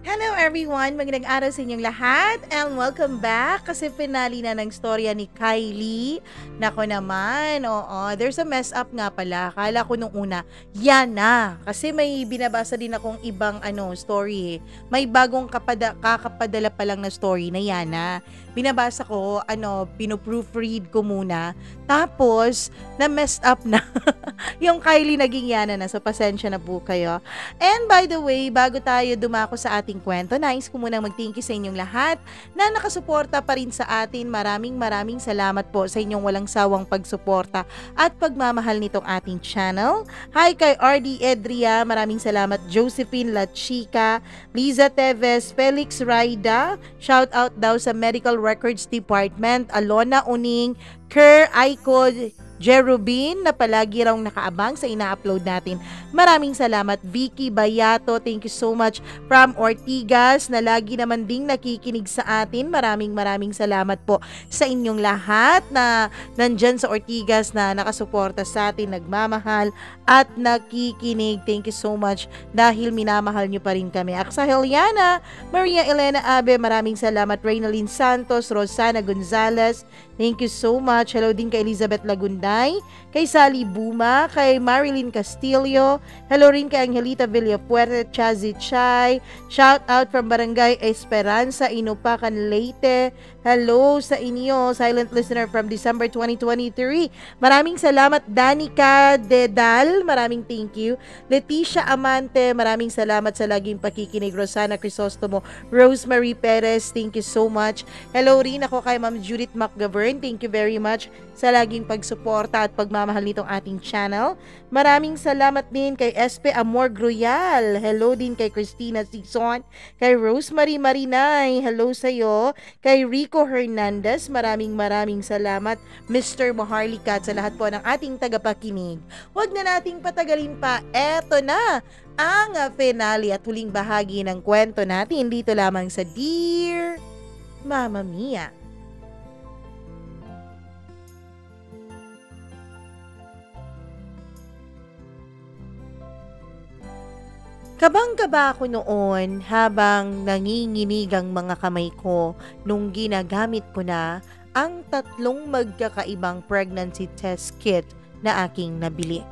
Hello everyone! Magandang araw sa inyong lahat and welcome back kasi finale na ng storya ni Kylie. Nako naman, oo, there's a mess up nga pala. Akala ko nung una, yan na. Kasi may binabasa din akong ibang story eh. May bagong kakapadala pa lang na story na yan na. Binabasa ko, pinoproofread ko muna. Tapos, na-messed up na. Yung Kylie naging yana na. So, pasensya na po kayo. And by the way, bago tayo dumako sa ating kwento, nais ko munang mag-thank you sa inyong lahat na nakasuporta pa rin sa atin. Maraming salamat po sa inyong walang sawang pagsuporta at pagmamahal nitong ating channel. Hi kay RD Edria, maraming salamat. Josephine La Chica, Liza Teves, Felix Raida, shout out daw sa Medical Records Department, Alona Uning, Kerr Aiko, Jerubin na palagi raw nakaabang sa ina-upload natin. Maraming salamat. Vicky Bayato, thank you so much. From Ortigas na lagi naman ding nakikinig sa atin. Maraming salamat po sa inyong lahat na nandyan sa Ortigas na nakasuporta sa atin, nagmamahal at nakikinig. Thank you so much dahil minamahal nyo pa rin kami. Aksa Heliana, Maria Elena Abe, maraming salamat. Reynalyn Santos, Rosana Gonzalez, thank you so much. Hello din kay Elizabeth Lagunday, kay Sally Buma, kay Marilyn Castillo, hello rin kay Angelita Villapuerte, Chazi Chay, shout out from Barangay Esperanza, Inupacan, Leyte. Hello sa inyo, silent listener from December 2023. Maraming salamat. Danica Dedal, maraming thank you. Leticia Amante, maraming salamat sa laging pakikinig. Rosana Crisostomo, Rosemary Perez, thank you so much. Hello rin ako kay Ma'am Judith McGovern, thank you very much sa laging pagsuporta at pagmamahal nitong ating channel. Maraming salamat din kay SP Amor Groyal. Hello din kay Christina Sison, kay Rosemary Marinay, hello sa'yo. Kay Rico Hernandez, maraming salamat. Mr. Maharlika at sa lahat po ng ating tagapakinig. Huwag na nating patagalin pa. Eto na ang finale at huling bahagi ng kwento natin dito lamang sa Dear Mama Mia. Kabang-kaba ako noon habang nanginginig ang mga kamay ko nung ginagamit ko na ang 3 magkakaibang pregnancy test kit na aking nabili.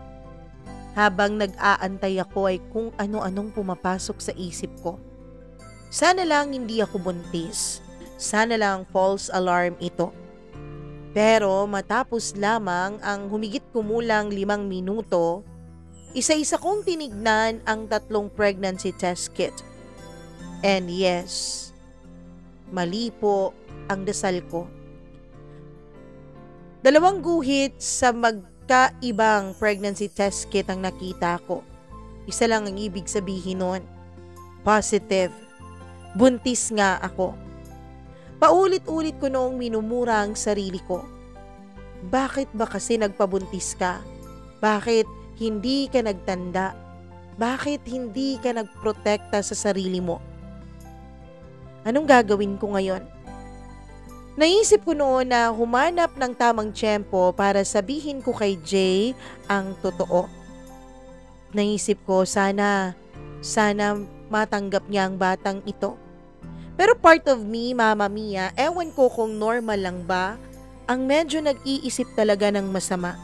Habang nag-aantay ako ay kung ano-anong pumapasok sa isip ko. Sana lang hindi ako buntis. Sana lang false alarm ito. Pero matapos lamang ang humigit kumulang 5 minuto, isa-isa kong tinignan ang 3 pregnancy test kit. And yes, mali po ang dasal ko. 2 guhit sa magkaibang pregnancy test kit ang nakita ko. Isa lang ang ibig sabihin nun. Positive. Buntis nga ako. Paulit-ulit ko noong minumura ang sarili ko. Bakit ba kasi nagpabuntis ka? Bakit hindi ka nagtanda? Bakit hindi ka nagprotekta sa sarili mo? Anong gagawin ko ngayon? Naisip ko noon na humanap ng tamang tiyempo para sabihin ko kay Jay ang totoo. Naisip ko sana matanggap niya ang batang ito. Pero part of me, Mama Mia, ewan ko kung normal lang ba, ang medyo nag-iisip talaga ng masama.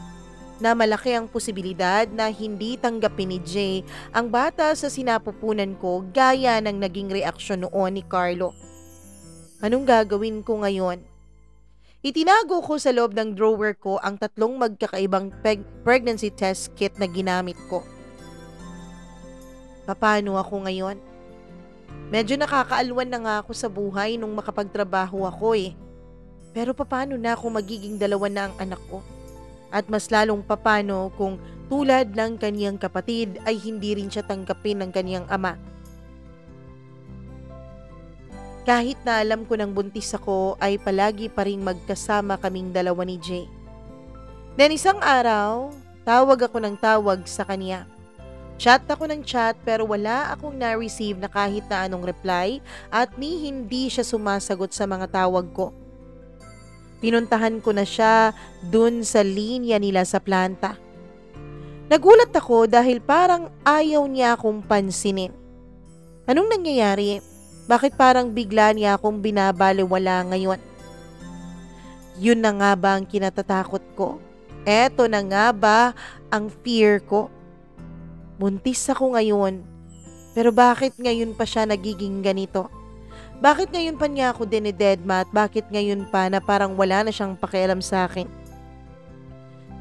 Na malaki ang posibilidad na hindi tanggapin ni Jay ang bata sa sinapupunan ko gaya ng naging reaksyon noon ni Carlo. Anong gagawin ko ngayon? Itinago ko sa loob ng drawer ko ang 3 magkakaibang pregnancy test kit na ginamit ko. Paano ako ngayon? Medyo nakakaalwan na nga ako sa buhay nung makapagtrabaho ako eh. Pero paano na kung magiging 2 na ang anak ko? At mas lalong papano kung tulad ng kaniyang kapatid ay hindi rin siya tanggapin ng kaniyang ama. Kahit na alam ko ng buntis ako ay palagi pa rin magkasama kaming 2 ni Jay. Then isang araw, tawag ako ng tawag sa kaniya. Chat ako ng chat pero wala akong na-receive na kahit na anong reply at hindi siya sumasagot sa mga tawag ko. Pinuntahan ko na siya dun sa linya nila sa planta. Nagulat ako dahil parang ayaw niya akong pansinin. Anong nangyayari? Bakit parang bigla niya akong binabalewala ngayon? Yun na nga ba ang kinatatakot ko? Eto na nga ba ang fear ko? Buntis ako ngayon. Pero bakit ngayon pa siya nagiging ganito? Bakit ngayon pa niya ako dinededma at bakit ngayon pa na parang wala na siyang pakialam sa akin?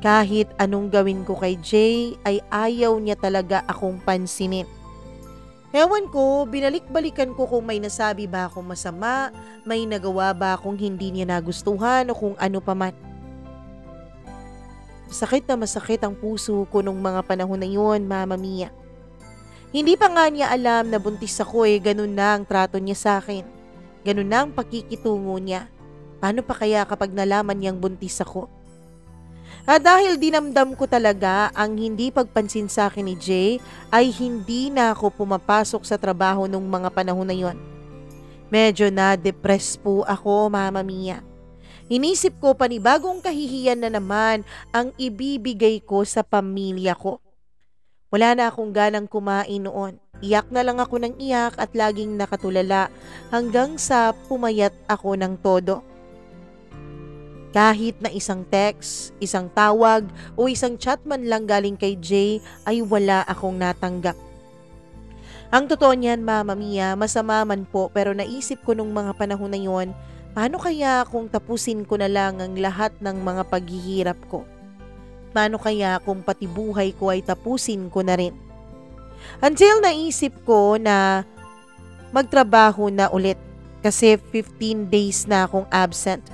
Kahit anong gawin ko kay Jay ay ayaw niya talaga akong pansinin. Ewan ko, binalik-balikan ko kung may nasabi ba akong masama, may nagawa ba akong hindi niya nagustuhan o kung ano pa man. Masakit na masakit ang puso ko nung mga panahon na yun, Mama Mia. Hindi pa nga niya alam na buntis ako ganun na ang trato niya sa akin. Ganun na ang pakikitungo niya. Paano pa kaya kapag nalaman niyang buntis ako? Dahil dinamdam ko talaga ang hindi pagpansin sa akin ni Jay, ay hindi na ako pumapasok sa trabaho nung mga panahon na yon. Medyo na-depress po ako, Mama Mia. Inisip ko panibagong kahihiyan na naman ang ibibigay ko sa pamilya ko. Wala na akong ganang kumain noon. Iyak na lang ako ng iyak at laging nakatulala hanggang sa pumayat ako ng todo. Kahit na isang text, isang tawag o isang chat man lang galing kay Jay ay wala akong natanggap. Ang totoo niyan, Mama Mia, masama man po pero naisip ko nung mga panahon na yon, paano kaya kung tapusin ko na lang ang lahat ng mga paghihirap ko? Paano kaya kung pati buhay ko ay tapusin ko na rin? Until naisip ko na magtrabaho na ulit kasi 15 days na akong absent.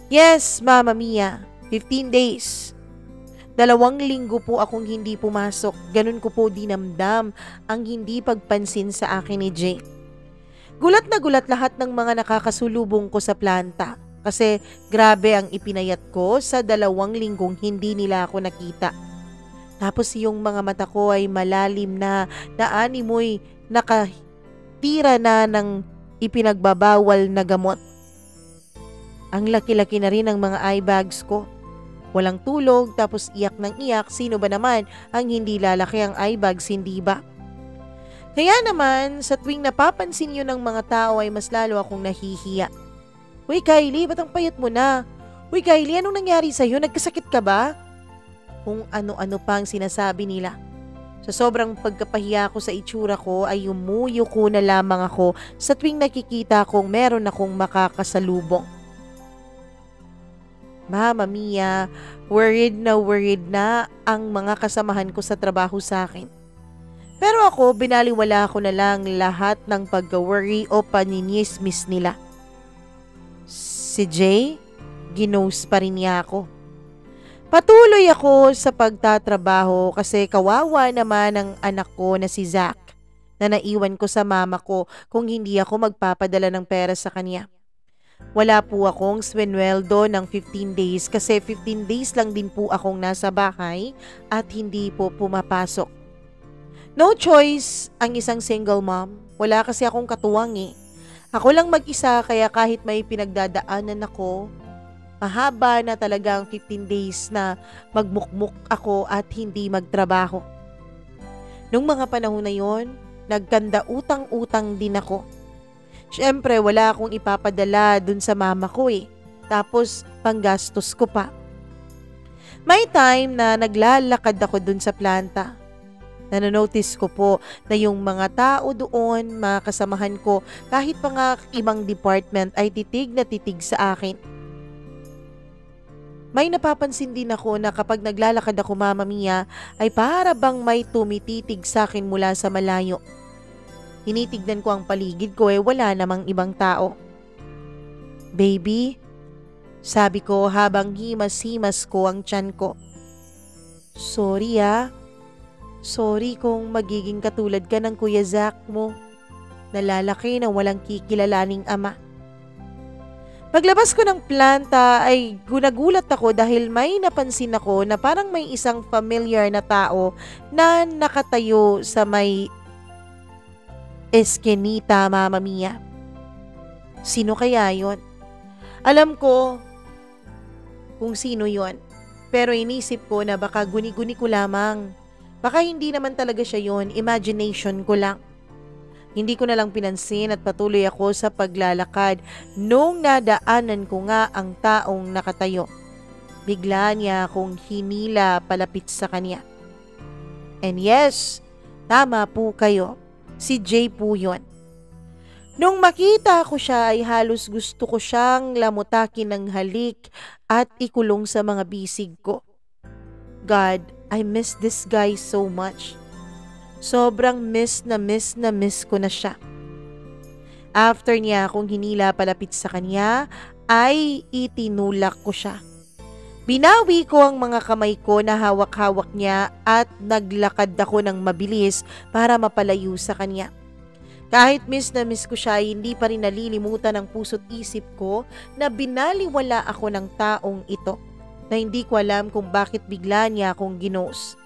Yes, Mama Mia, 15 days. 2 linggo po akong hindi pumasok. Ganun ko po dinamdam ang hindi pagpansin sa akin ni Jay. Gulat na gulat lahat ng mga nakakasulubong ko sa planta. Kasi grabe ang ipinayat ko sa 2 linggong hindi nila ako nakita. Tapos yung mga mata ko ay malalim na animoy nakatira na ng ipinagbabawal na gamot. Ang laki-laki na rin ng mga eye bags ko. Walang tulog tapos iyak ng iyak. Sino ba naman ang hindi lalaki ang eye bags, hindi ba? Kaya naman sa tuwing napapansin yun ng mga tao ay mas lalo akong nahihiya. Uy Kylie, ba't ang payat mo na? Uy Kylie, anong nangyari sa'yo? Nagkasakit ka ba? Kung ano-ano pa ang sinasabi nila. Sa sobrang pagkapahiya ko sa itsura ko ay umuyo ko na lamang ako sa tuwing nakikita kong meron akong makakasalubong. Mama Mia, worried na ang mga kasamahan ko sa trabaho sa akin. Pero ako, binaliwala ko na lang lahat ng pagka-worry o paninismis nila. Si Jay, ginose pa rin niya ako. Patuloy ako sa pagtatrabaho kasi kawawa naman ang anak ko na si Zach na naiwan ko sa mama ko kung hindi ako magpapadala ng pera sa kanya. Wala po akong sweldo ng 15 days kasi 15 days lang din po akong nasa bahay at hindi po pumapasok. No choice ang isang single mom. Wala kasi akong katuwang Ako lang mag-isa kaya kahit may pinagdadaanan ako, mahaba na talaga ang 15 days na magmukmuk ako at hindi magtrabaho. Nung mga panahon na yon, nagkanda utang-utang din ako. Siyempre, wala akong ipapadala dun sa mama ko Tapos, panggastos ko pa. May time na naglalakad ako dun sa planta. Nanonotice ko po na yung mga tao doon, mga kasamahan ko, kahit pa nga ibang department ay titig na titig sa akin. May napapansin din ako na kapag naglalakad ako, Mama Mia, ay para bang may tumititig sa akin mula sa malayo. Tinitignan ko ang paligid ko wala namang ibang tao. Baby, sabi ko habang himas-himas ko ang tiyan ko. Sorry Sorry kung magiging katulad ka ng Kuya Zach mo. Nalalaki na walang kikilalaning ama. Paglabas ko ng planta ay gunagulat ako dahil may napansin ako na parang may isang familiar na tao na nakatayo sa may eskinita, Mama Mia. Sino kaya yon? Alam ko kung sino yon, pero inisip ko na baka guni-guni ko lamang. Baka hindi naman talaga siya yon, imagination ko lang. Hindi ko na lang pinansin at patuloy ako sa paglalakad nung nadaanan ko nga ang taong nakatayo. Bigla niya akong hinila palapit sa kanya. And yes, tama po kayo. Si Jay po yun. Nung makita ko siya ay halos gusto ko siyang lamutakin ng halik at ikulong sa mga bisig ko. God, I miss this guy so much. Sobrang miss ko na siya. After niya akong hinila palapit sa kanya, ay itinulak ko siya. Binawi ko ang mga kamay ko na hawak-hawak niya at naglakad ako ng mabilis para mapalayo sa kanya. Kahit miss ko siya, hindi pa rin nalilimutan ng puso't isip ko na binaliwala ako ng taong ito na hindi ko alam kung bakit bigla niya akong ginos.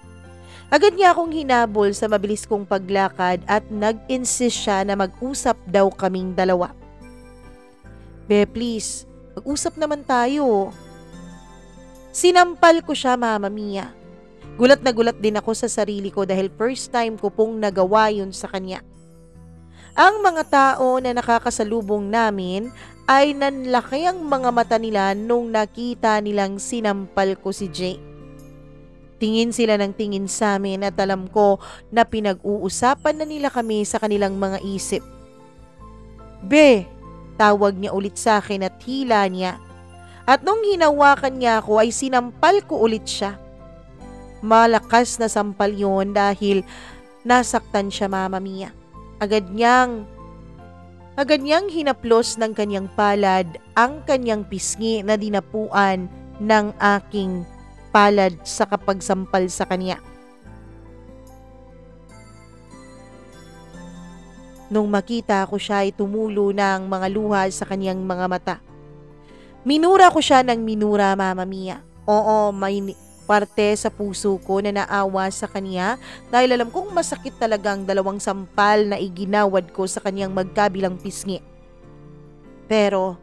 Agad niya akong hinabol sa mabilis kong paglakad at nag-insist siya na mag-usap daw kaming dalawa. Be, please, mag-usap naman tayo. Sinampal ko siya, Mama Mia. Gulat na gulat din ako sa sarili ko dahil first time ko pong nagawa yun sa kanya. Ang mga tao na nakakasalubong namin ay nanlaki ang mga mata nila nung nakita nilang sinampal ko si Jay. Tingin sila ng tingin sa amin at alam ko na pinag-uusapan na nila kami sa kanilang mga isip. Be, tawag niya ulit sa akin at hila niya. At nung hinawakan niya ako ay sinampal ko ulit siya. Malakas na sampal yon dahil nasaktan siya, Mama Mia. Agad niyang hinaplos ng kanyang palad ang kanyang pisngi na dinapuan ng aking palad sa kapagsampal sa kanya. Nung makita ko siya ay tumulo ng mga luha sa kanyang mga mata. Minura ko siya ng minura, Mama Mia. Oo, may parte sa puso ko na naawa sa kanya dahil alam kong masakit talaga ang dalawang sampal na iginawad ko sa kanyang magkabilang pisngi. Pero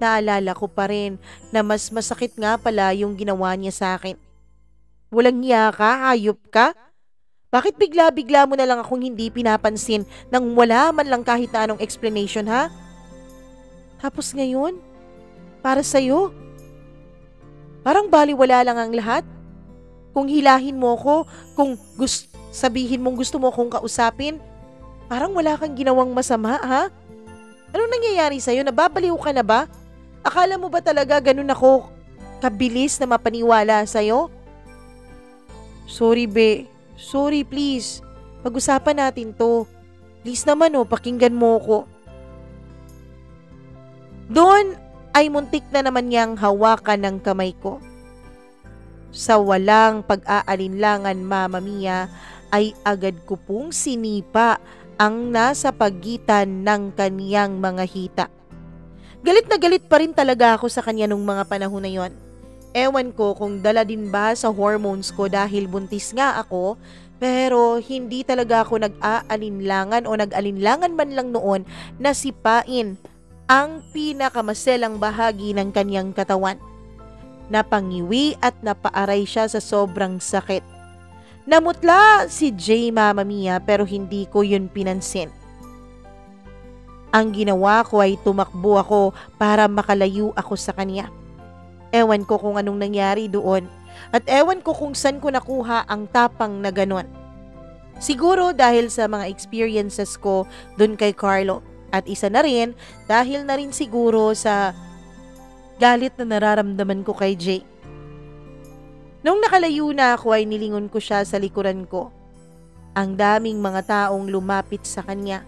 naalala ko pa rin na mas masakit nga pala yung ginawa niya sa akin. Walang hiya ka, hayop ka? Bakit bigla-bigla mo na lang akong hindi pinapansin nang wala man lang kahit na anong explanation, ha? Tapos ngayon, para sa'yo, parang baliwala lang ang lahat. Kung hilahin mo ko, kung sabihin mong gusto mo akong kausapin, parang wala kang ginawang masama, ha? Anong nangyayari sa'yo? Nababaliw ka na ba? Akala mo ba talaga ganun ako kabilis na mapaniwala sa'yo? Sorry, be. Sorry, please. Pag-usapan natin to. Please naman, pakinggan mo ko. Doon ay muntik na naman niyang hawakan ng kamay ko. Sa walang pag-aalinlangan, Mama Mia, ay agad ko pong sinipa ang nasa pagitan ng kaniyang mga hita. Galit na galit pa rin talaga ako sa kanya nung mga panahon na yon. Ewan ko kung dala din ba sa hormones ko dahil buntis nga ako, pero hindi talaga ako nag-aalinlangan o nag-alinlangan man lang noon na sipain ang pinakamaselang bahagi ng kanyang katawan. Napangiwi at napaaray siya sa sobrang sakit. Namutla si Jay, Mama Mia, pero hindi ko yun pinansin. Ang ginawa ko ay tumakbo ako para makalayo ako sa kanya. Ewan ko kung anong nangyari doon at ewan ko kung saan ko nakuha ang tapang na ganon. Siguro dahil sa mga experiences ko doon kay Carlo at isa na rin dahil na rin siguro sa galit na nararamdaman ko kay Jay. Nung nakalayo na ako ay nilingon ko siya sa likuran ko. Ang daming mga taong lumapit sa kanya.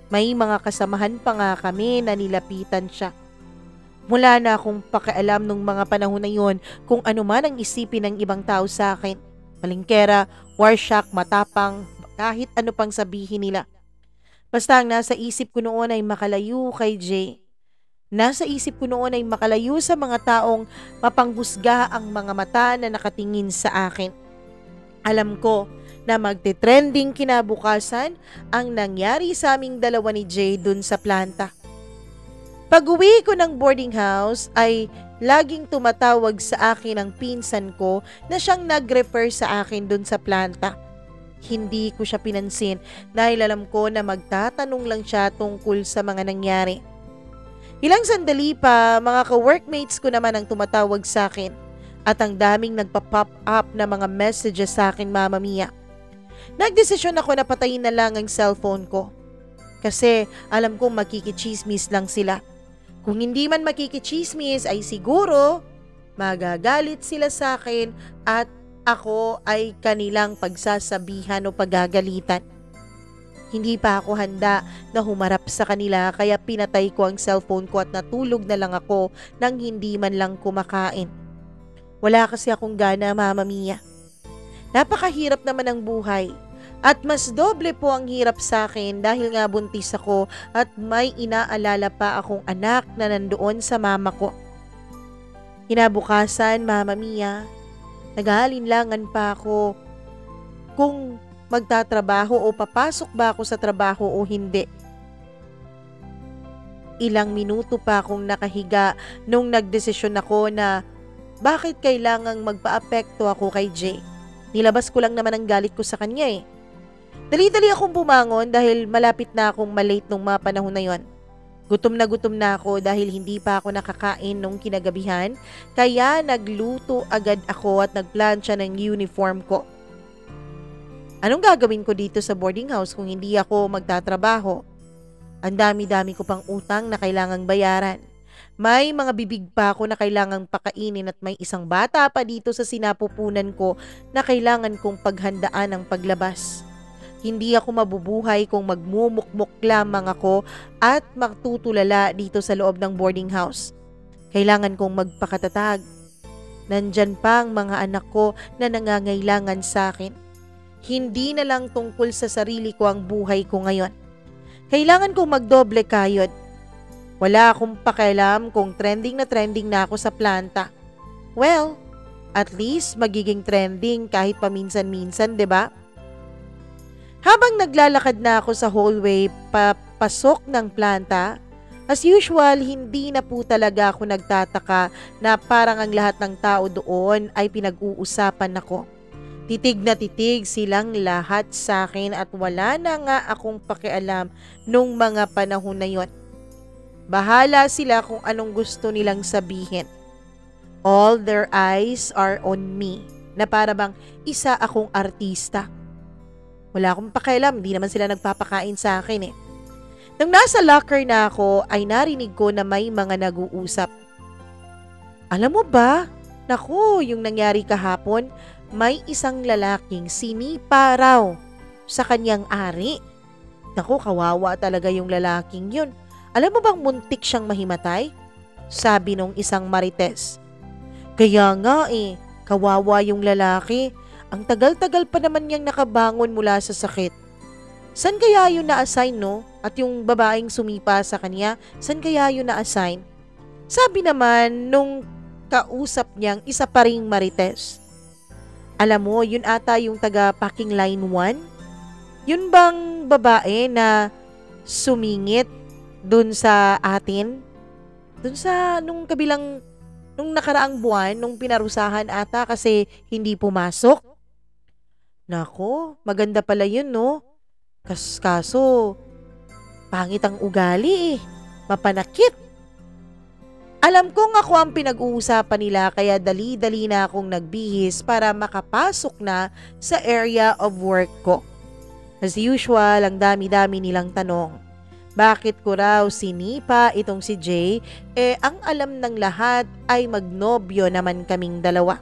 May mga kasamahan pa nga kami na nilapitan siya. Mula na akong pakialam nung mga panahon na yon kung ano man ang isipin ng ibang tao sa akin. Palingkera, warsyak, matapang, kahit ano pang sabihin nila. Basta ang nasa isip ko noon ay makalayo kay Jay. Nasa isip ko noon ay makalayo sa mga taong mapanghusga ang mga mata na nakatingin sa akin. Alam ko na magte-trending kinabukasan ang nangyari sa aming dalawa ni Jay dun sa planta. Pag-uwi ko ng boarding house ay laging tumatawag sa akin ang pinsan ko na siyang nag-refer sa akin dun sa planta. Hindi ko siya pinansin dahil alam ko na magtatanong lang siya tungkol sa mga nangyari. Ilang sandali pa, mga ka-workmates ko naman ang tumatawag sa akin at ang daming nagpa-pop up na mga messages sa akin, Mama Mia. Nagdesisyon ako na patayin na lang ang cellphone ko kasi alam kong makikichismis lang sila. Kung hindi man makikichismis ay siguro magagalit sila sa akin at ako ay kanilang pagsasabihan o pagagalitan. Hindi pa ako handa na humarap sa kanila kaya pinatay ko ang cellphone ko at natulog na lang ako nang hindi man lang kumakain. Wala kasi akong gana, Mama Mia. Napakahirap naman ang buhay at mas doble po ang hirap sa akin dahil nga buntis ako at may inaalala pa akong anak na nandoon sa mama ko. Kinabukasan, Mama Mia, nag-aalinlangan pa ako kung magtatrabaho o papasok ba ako sa trabaho o hindi. Ilang minuto pa akong nakahiga nung nagdesisyon ako na bakit kailangang magpa-apekto ako kay Jay. Nilabas ko lang naman ang galit ko sa kanya eh. Dali-dali akong bumangon dahil malapit na akong malate nung mga panahon na yon. Gutom na ako dahil hindi pa ako nakakain nung kinagabihan kaya nagluto agad ako at nagplansya ng uniform ko. Anong gagawin ko dito sa boarding house kung hindi ako magtatrabaho? Ang dami-dami ko pang utang na kailangang bayaran. May mga bibig pa ako na kailangang pakainin at may isang bata pa dito sa sinapupunan ko na kailangan kong paghandaan ang paglabas. Hindi ako mabubuhay kung magmumukmuk lamang ako at magtutulala dito sa loob ng boarding house. Kailangan kong magpakatatag. Nandyan pa ang mga anak ko na nangangailangan sa akin. Hindi na lang tungkol sa sarili ko ang buhay ko ngayon. Kailangan kong magdoble kayod. Wala akong pakialam kung trending na ako sa planta. Well, at least magiging trending kahit paminsan-minsan, 'di ba? Habang naglalakad na ako sa hallway papasok ng planta, as usual, hindi na po talaga ako nagtataka na parang ang lahat ng tao doon ay pinag-uusapan ako. Titig na titig silang lahat sa akin at wala na nga akong pakialam nung mga panahon na yon. Bahala sila kung anong gusto nilang sabihin. All their eyes are on me, na para bang isa akong artista. Wala akong pakialam, di naman sila nagpapakain sa akin eh. Nung nasa locker na ako, ay narinig ko na may mga nag-uusap. Alam mo ba? Naku, yung nangyari kahapon, may isang lalaking sinipa raw sa kanyang ari. Naku, kawawa talaga yung lalaking yun. Alam mo bang muntik siyang mahimatay? Sabi nung isang marites. Kaya nga eh, kawawa yung lalaki. Ang tagal-tagal pa naman niyang nakabangon mula sa sakit. San kaya yun na-assign, no? At yung babaeng sumipa sa kanya, san kaya yun na-assign? Sabi naman nung kausap niyang isa pa ring marites. Alam mo, yun ata yung taga-packing line 1? Yun bang babae na sumingit dun sa atin? Dun sa nung nakaraang buwan, nung pinarusahan ata kasi hindi pumasok? Nako, maganda pala yun, no? Kaso, pangit ang ugali eh. Mapanakit. Alam kong ako ang pinag-uusapan nila kaya dali-dali na akong nagbihis para makapasok na sa area of work ko. As usual, ang dami-dami nilang tanong. Bakit ko raw sinipa itong si Jay? Ang alam ng lahat ay magnobyo naman kaming dalawa.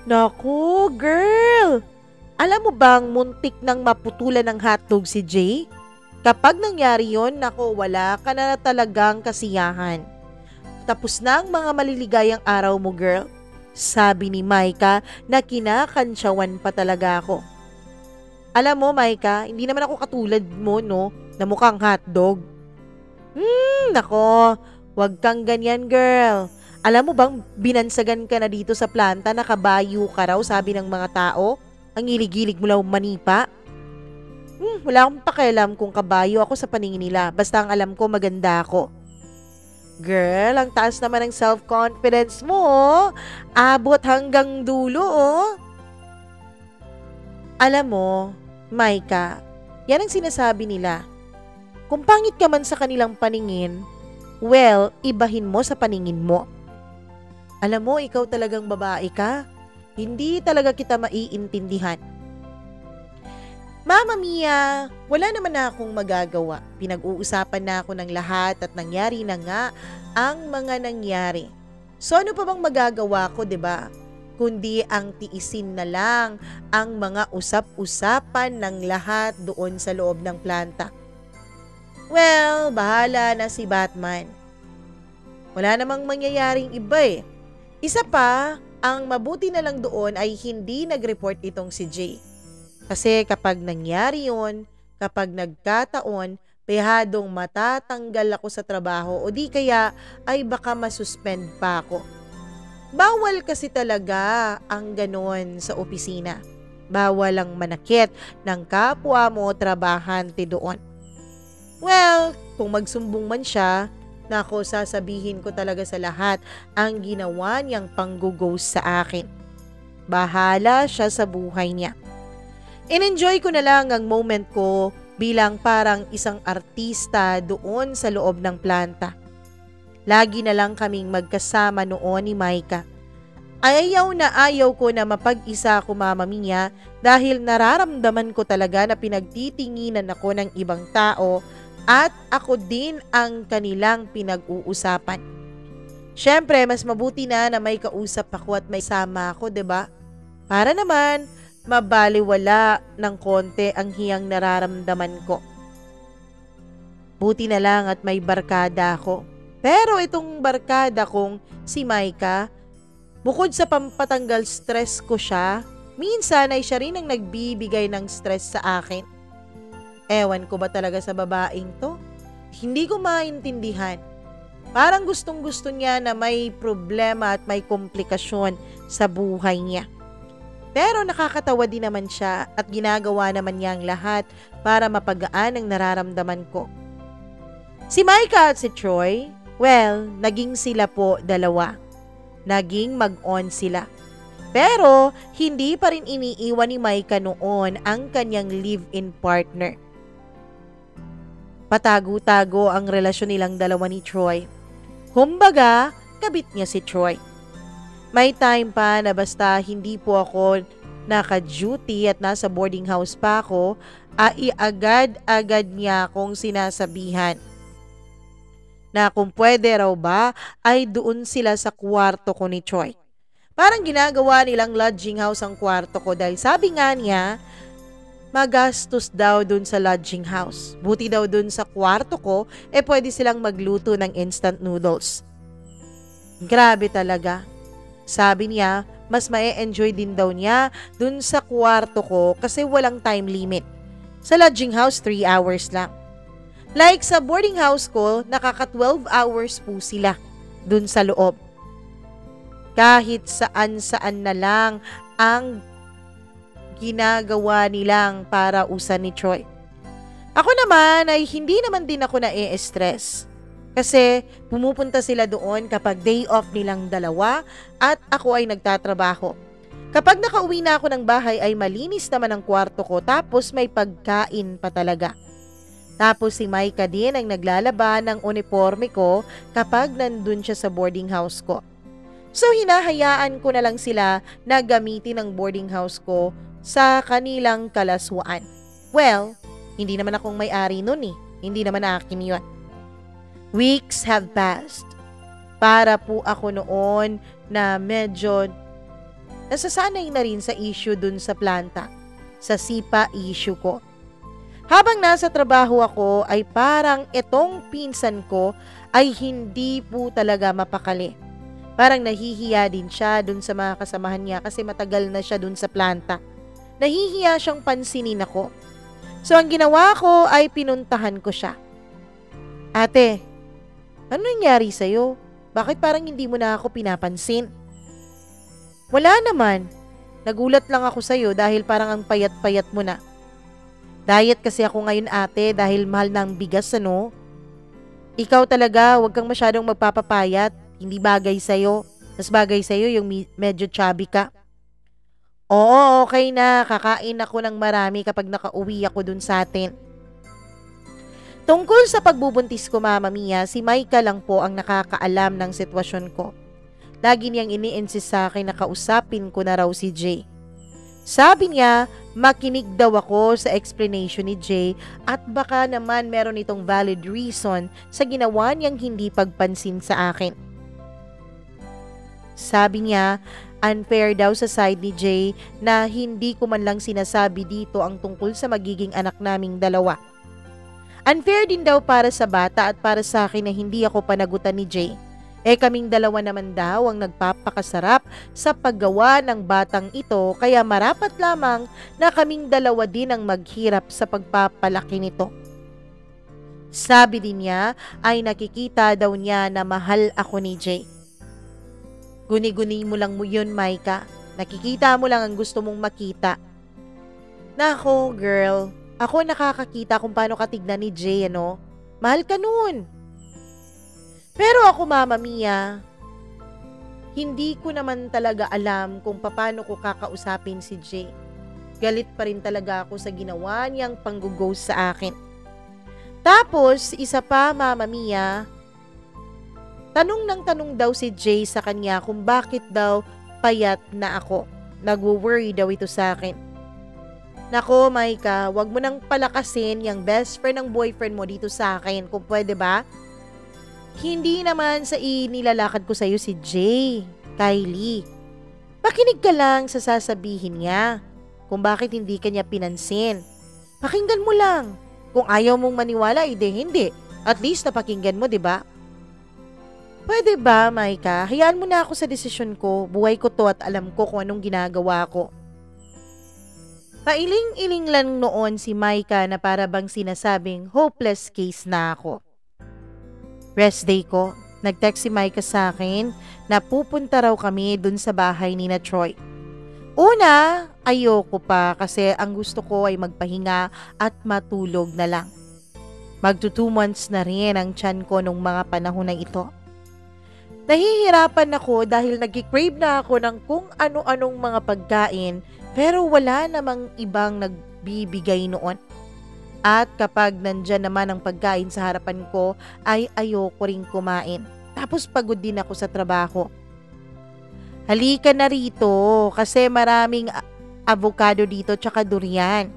Naku, girl! Alam mo bang muntik nang maputulan ng hotdog si Jay? Kapag nangyari yon, naku, wala ka na talagang kasiyahan. Tapos na ang mga maliligayang araw mo, girl. Sabi ni Maika na kinakansyawan pa talaga ako. Alam mo, Maika, hindi naman ako katulad mo, no? Na mukhang hotdog. Nako, wag kang ganyan, girl. Alam mo bang binansagan ka na dito sa planta na kabayo ka raw, sabi ng mga tao? Ang gilig-gilig mo lang manipa? Wala akong pakialam kung kabayo ako sa paningin nila. Basta ang alam ko maganda ako. Girl, ang taas naman ng self-confidence mo, oh. Abot hanggang dulo, oh. Alam mo, Maika, yan ang sinasabi nila. Kung pangit ka man sa kanilang paningin, well, ibahin mo sa paningin mo. Alam mo, ikaw talagang babae ka. Hindi talaga kita maiintindihan. Mama Mia, wala naman na akong magagawa. Pinag-uusapan na ako ng lahat at nangyari na nga ang mga nangyari. So ano pa bang magagawa ko, 'di ba? Kundi ang tiisin na lang ang mga usap-usapan ng lahat doon sa loob ng planta. Well, bahala na si Batman. Wala namang mangyayaring iba eh. Isa pa, ang mabuti na lang doon ay hindi nag-report itong si Jay. Kasi kapag nangyari yun, kapag nagkataon, behadong matatanggal ako sa trabaho o di kaya ay baka masuspend pa ako. Bawal kasi talaga ang ganon sa opisina. Bawal ang manakit ng kapwa mo trabahante doon. Well, kung magsumbong man siya, nako, sasabihin ko talaga sa lahat ang ginawa niyang pang-ghost sa akin. Bahala siya sa buhay niya. In-enjoy ko na lang ang moment ko bilang parang isang artista doon sa loob ng planta. Lagi na lang kaming magkasama noon ni Maika. Ayaw na ayaw ko na mapag-isa ko, Mama Mia, dahil nararamdaman ko talaga na pinagtitinginan ako ng ibang tao at ako din ang kanilang pinag-uusapan. Siyempre, mas mabuti na may kausap ako at may sama ako, 'di ba? Para naman mabaliwala ng konti ang hiyang nararamdaman ko. Buti na lang at may barkada ako. Pero itong barkada kong si Maika, bukod sa pampatanggal stress ko siya, minsan ay siya rin ang nagbibigay ng stress sa akin. Ewan ko ba talaga sa babaeng to? Hindi ko maintindihan. Parang gustong-gusto niya na may problema at may komplikasyon sa buhay niya. Pero nakakatawa din naman siya at ginagawa naman niya ang lahat para mapagaan ang nararamdaman ko. Si Maika at si Troy, well, naging sila po dalawa. Naging mag-on sila. Pero hindi pa rin iniiwan ni Maika noon ang kanyang live-in partner. Patago-tago ang relasyon nilang dalawa ni Troy. Kumbaga, kabit niya si Troy. May time pa na basta hindi po ako naka-duty at nasa boarding house pa ako, ay agad-agad niya akong sinasabihan na kung pwede raw ba ay doon sila sa kwarto ko ni Troy. Parang ginagawa nilang lodging house ang kwarto ko dahil sabi nga niya, magastos daw dun sa lodging house. Buti daw dun sa kwarto ko, pwede silang magluto ng instant noodles. Grabe talaga. Sabi niya, mas mae-enjoy din daw niya dun sa kwarto ko kasi walang time limit. Sa lodging house, 3 hours lang. Like sa boarding house ko, nakaka 12 hours po sila dun sa loob. Kahit saan-saan na lang ang ginagawa nilang para usan ni Troy. Ako naman ay hindi naman din ako na-e-stress. Kasi pumupunta sila doon kapag day off nilang dalawa at ako ay nagtatrabaho. Kapag nakauwi na ako ng bahay ay malinis naman ang kwarto ko tapos may pagkain pa talaga. Tapos si Maika din ang naglalaba ng uniforme ko kapag nandun siya sa boarding house ko. So hinahayaan ko na lang sila na gamitin ang boarding house ko sa kanilang kalaswaan. Well, hindi naman akong may-ari nun eh. Hindi naman akin yun. Weeks have passed. Para po ako noon na medyo nasasanay na rin sa issue dun sa planta. Sa sipa issue ko. Habang nasa trabaho ako ay parang itong pinsan ko ay hindi po talaga mapakali. Parang nahihiya din siya dun sa mga kasamahan niya kasi matagal na siya dun sa planta. Nahihiya siyang pansinin ako. So ang ginawa ko ay pinuntahan ko siya. Ate, ano nangyari sa'yo? Bakit parang hindi mo na ako pinapansin? Wala naman. Nagulat lang ako sa'yo dahil parang ang payat-payat mo na. Diet kasi ako ngayon ate dahil mahal ng bigas ano. Ikaw talaga, huwag kang masyadong magpapapayat. Hindi bagay sa'yo. Mas bagay sa'yo yung medyo chubby ka. Oo, okay na. Kakain ako ng marami kapag nakauwi ako dun sa atin. Tungkol sa pagbubuntis ko, Mama Mia, si Maika lang po ang nakakaalam ng sitwasyon ko. Lagi niyang ini-insist sa akin na kausapin ko na raw si Jay. Sabi niya, makinig daw ako sa explanation ni Jay at baka naman meron itong valid reason sa ginawa niyang hindi pagpansin sa akin. Sabi niya, unfair daw sa side ni Jay na hindi ko man lang sinasabi dito ang tungkol sa magiging anak naming dalawa. Unfair din daw para sa bata at para sa akin na hindi ako panagutan ni Jay. Kaming dalawa naman daw ang nagpapakasarap sa paggawa ng batang ito kaya marapat lamang na kaming dalawa din ang maghirap sa pagpapalaki nito. Sabi din niya ay nakikita daw niya na mahal ako ni Jay. Guni-guni mo lang mo yun, Maika. Nakikita mo lang ang gusto mong makita. Nako, girl. Ako nakakakita kung paano ka tignan ni Jay, ano? Mahal ka nun. Pero ako, Mama Mia, hindi ko naman talaga alam kung paano ko kakausapin si Jay. Galit pa rin talaga ako sa ginawa niyang panggughost sa akin. Tapos, isa pa, Mama Mia, tanong ng tanong daw si Jay sa kanya kung bakit daw payat na ako. Nag-worry daw ito sa akin. Nako, Maika, wag mo nang palakasin yung best friend ng boyfriend mo dito sa akin kung pwede ba? Hindi naman sa inilalakad ko sa'yo si Jay, Kylie. Pakinig ka lang sa sasabihin niya kung bakit hindi ka niya pinansin. Pakinggan mo lang. Kung ayaw mong maniwala, hindi. At least napakinggan mo, di ba? Pwede ba, Maika? Hayaan mo na ako sa desisyon ko. Buhay ko to at alam ko kung anong ginagawa ko. Pailing-iling lang noon si Maika na para bang sinasabing hopeless case na ako. Rest day ko, nag-text si Maika sa akin na pupunta raw kami dun sa bahay ni na Troy. Una, ayoko pa kasi ang gusto ko ay magpahinga at matulog na lang. Magto 2 months na rin ang tiyan ko nung mga panahon na ito. Nahihirapan ako dahil nag-crave na ako ng kung ano-anong mga pagkain pero wala namang ibang nagbibigay noon. At kapag nandyan naman ang pagkain sa harapan ko ay ayoko ring kumain. Tapos pagod din ako sa trabaho. Halika na rito kasi maraming avocado dito tsaka durian.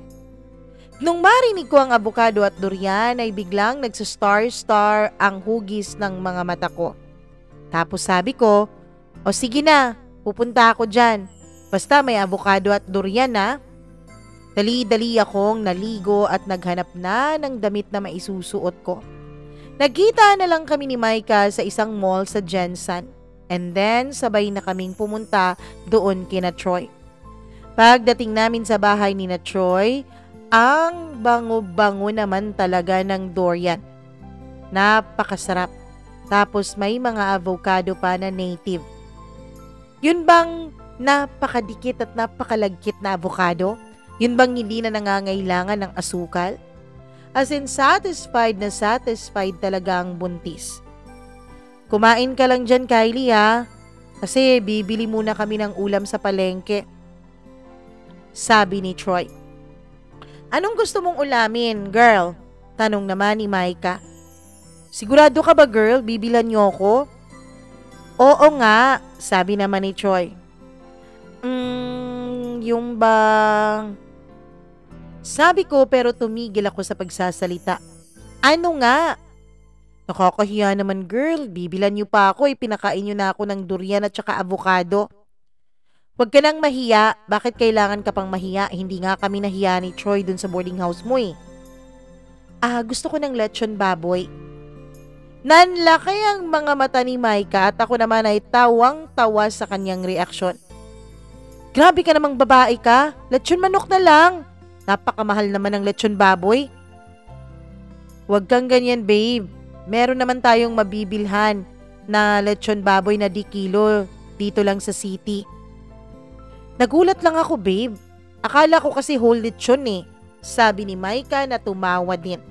Nung marinig ko ang avocado at durian ay biglang nagsastar-star ang hugis ng mga mata ko. Tapos sabi ko, o sige na, pupunta ako dyan. Basta may avocado at durian na. Dali-dali akong naligo at naghanap na ng damit na maisusuot ko. Nagkita na lang kami ni Maika sa isang mall sa Jensen. And then sabay na kaming pumunta doon kina Troy. Pagdating namin sa bahay ni na Troy, ang bango-bango naman talaga ng durian. Napakasarap. Tapos may mga avocado pa na native. Yun bang napakadikit at napakalagkit na avocado? Yun bang hindi na nangangailangan ng asukal? As in satisfied na satisfied talaga ang buntis. Kumain ka lang dyan, Kylie, ha? Kasi bibili muna kami ng ulam sa palengke. Sabi ni Troy. Anong gusto mong ulamin, girl? Tanong naman ni Maika. Sigurado ka ba, girl? Bibilan niyo ako? Oo nga, sabi naman ni Troy. Yung bang... Sabi ko pero tumigil ako sa pagsasalita. Ano nga? Nakakahiya naman, girl. Bibilan niyo pa ako. Pinakain niyo na ako ng durian at saka avocado. Huwag ka nang mahiya. Bakit kailangan ka pang mahiya? Hindi nga kami nahiya ni Troy dun sa boarding house mo eh. Gusto ko ng lechon baboy. Nanlaki ang mga mata ni Maika at ako naman ay tawang-tawa sa kanyang reaksyon. Grabe ka namang babae ka. Lechon manok na lang. Napakamahal naman ng lechon baboy. Huwag kang ganyan, babe. Meron naman tayong mabibilhan na lechon baboy na di kilo dito lang sa city. Nagulat lang ako, babe. Akala ko kasi whole lechon eh. Sabi ni Maika na tumawa din.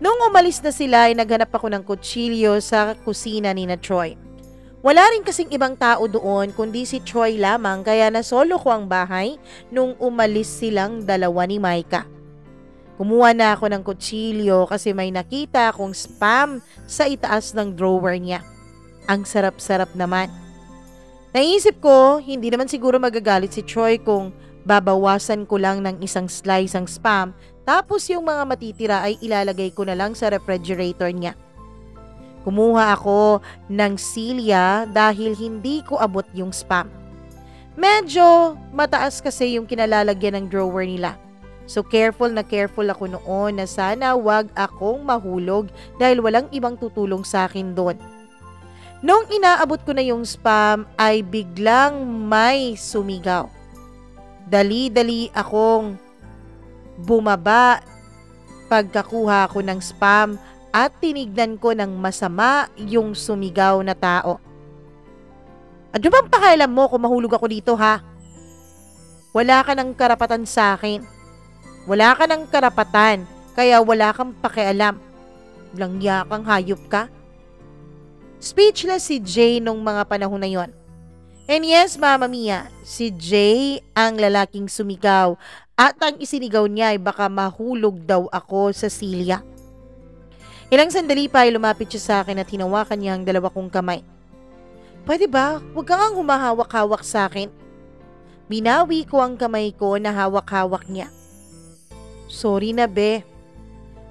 Nung umalis na sila ay naghanap ako ng kutsilyo sa kusina ni na Troy. Wala rin kasing ibang tao doon kundi si Troy lamang kaya nasolo ko ang bahay nung umalis silang dalawa ni Micah. Kumuha na ako ng kutsilyo kasi may nakita akong spam sa itaas ng drawer niya. Ang sarap-sarap naman. Naisip ko, hindi naman siguro magagalit si Troy kung babawasan ko lang ng isang slice ang spam tapos yung mga matitira ay ilalagay ko na lang sa refrigerator niya. Kumuha ako ng silya dahil hindi ko abot yung spam. Medyo mataas kasi yung kinalalagyan ng drawer nila. So careful ako noon na sana wag akong mahulog dahil walang ibang tutulong sa akin doon. Nung inaabot ko na yung spam ay biglang may sumigaw. Dali-dali akong bumaba pagkakuha ko ng spam at tinignan ko ng masama yung sumigaw na tao. Ano bang pakialam mo kung mahulog ako dito ha? Wala ka ng karapatan sa akin. Wala ka ng karapatan kaya wala kang pakialam. Langya kang hayop ka. Speechless si Jay nung mga panahon na yon. And yes, Mama Mia, si Jay ang lalaking sumigaw at ang isinigaw niya ay baka mahulog daw ako sa silya. Ilang sandali pa ay lumapit siya sa akin at hinawakan niya ang dalawa kong kamay. Pwede ba? Huwag kang humahawak-hawak sa akin. Binawi ko ang kamay ko na hawak-hawak niya. Sorry na, be.